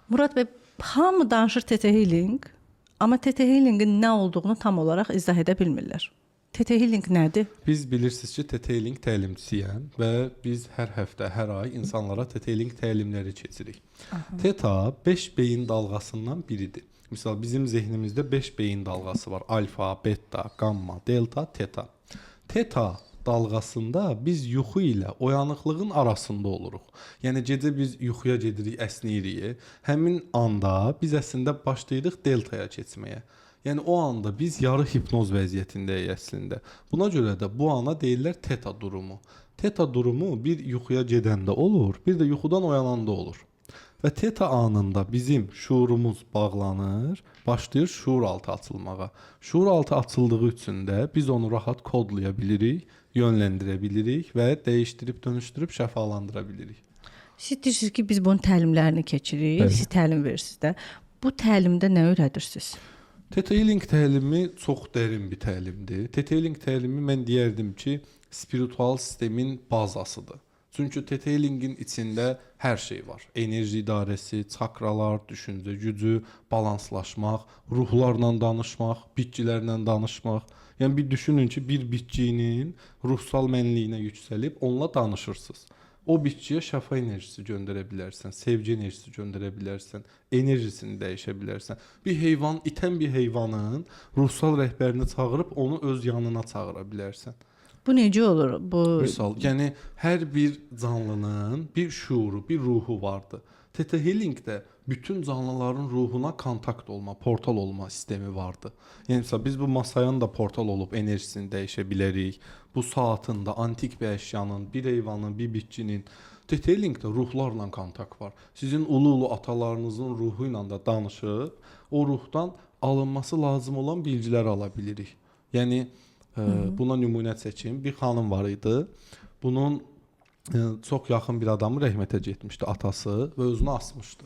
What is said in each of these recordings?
Murad bəy, hamı danışır TT Healing, amma TT Healingin nə olduğunu tam olaraq izah edə bilmirlər. TT Healing nədir? Biz bilirsiniz ki, TT-Link təlimçisiyəm və biz hər həftə, hər ay insanlara TT-Link təlimləri keçirik. Teta 5 beyin dalğasından biridir. Misal bizim zehnimizdə 5 beyin dalğası var. Alfa, beta, gamma, delta, teta. Teta dalğasında biz yuxu ilə oyanıqlığın arasında oluruq. Yəni gecə biz yuxuya gedirik, əsniyirik. Həmin anda biz əslində başlayırıq deltaya keçməyə. Yəni o anda biz yarı hipnoz vəziyyətindəyik əslində. Buna görə də bu ana deyirlər teta durumu. Teta durumu bir yuxuya gedəndə olur, bir də yuxudan oyananda olur. Və teta anında bizim şuurumuz bağlanır, başlayır şuuraltı açılmağa. Şuuraltı açıldığı üçün də biz onu rahat kodlaya bilirik, yönləndirə bilirik və dəyişdirib dönüşdürüb şəfalandıra bilirik. Siz deyirsiniz ki, biz bunun təlimlərini keçirik, Bəli. siz təlim verirsiniz də. Bu təlimdə nə öyrədirsiniz? TT-Link təlimi çox dərin bir təlimdir. TT-Link təlimi mən deyərdim ki, spiritual sistemin bazasıdır. Çünki TT-Link'in içində hər şey var. Enerji idarəsi, çakralar, düşüncə gücü, balanslaşmaq, ruhlarla danışmaq, bitkilərlə danışmaq. Yəni bir düşünün ki, bir bitkinin ruhsal mənliyinə yüksəlib onunla danışırsınız. O bitkiyə şəfa enerjisi göndərə bilərsən, sevgi enerjisi göndərə bilərsən, enerjisini dəyişə bilərsən. Bir heyvan, itən bir heyvanın ruhsal rəhbərini çağırıb onu öz yanına çağıra bilərsən. Bu necə olur? Bu Misal, yəni hər bir canlının bir şuuru, bir ruhu vardı. TT Healing'də bütün canlıların ruhuna kontakt olma, portal olma sistemi vardı. Yəni məsələn, biz bu masanın da portal olub enerjisini dəyişə bilərik. Bu saatın da, antik bir əşyanın, bir heyvanın, bir bitkinin TT Healing'də ruhlarla kontakt var. Sizin ulu atalarınızın ruhu ilə də danışıb, o ruhdan alınması lazım olan bilgiləri ala bilirik. Yəni buna nümunə çəkim. Bir xanım var idi. Bunun çox yaxın bir adamı rəhmətə getmişdi atası və özünü asmışdı.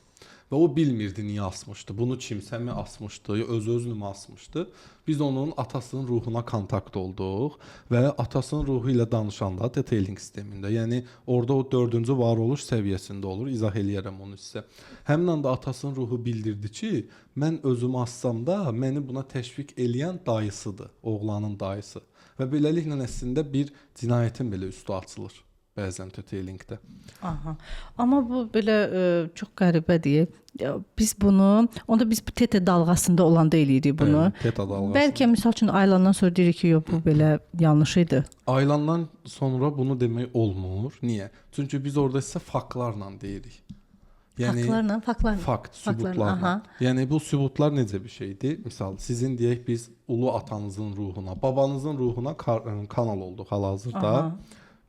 Və o bilmirdi niyə asmışdı. Bunu kimsə mi asmışdı, ya öz-özünü mü asmışdı? Biz onun atasının ruhuna kontakt olduq və atasının ruhu ilə danışanda TT-Link sistemində, yəni orada o 4-cü varoluş səviyyəsində olur. İzah eləyərəm onu sizə. Həmin anda atasının ruhu bildirdi ki, mən özümü assam da məni buna təşviq eləyən dayısıdır, oğlanın dayısı. Və beləliklə əslində bir cinayətin belə üstü açılır bəzən TT-Linkdə. Aha. Amma bu belə çox qəribədir. Biz bunu, onda biz bu TT dalğasında olanda eləyirik bunu. Teta dalğası. Bəlkə misal üçün aylandan sonra deyirik ki, yox bu belə yanlış idi. Aylandan sonra bunu demək olmur. Niyə? Çünki biz orada isə faktlarla deyirik. Faktlarla. Fakt, sübutlarla. Yəni bu sübutlar necə bir şeydir? Misal, sizin deyək biz ulu atanızın ruhuna, babanızın ruhuna kanal olduq hal-hazırda. Aha.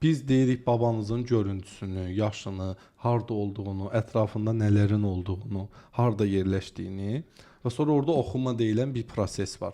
Biz deyirik babanızın görüntüsünü, yaşını, harda olduğunu, ətrafında nələrin olduğunu, harda yerləşdiyini və sonra orada oxuma deyilən bir proses var.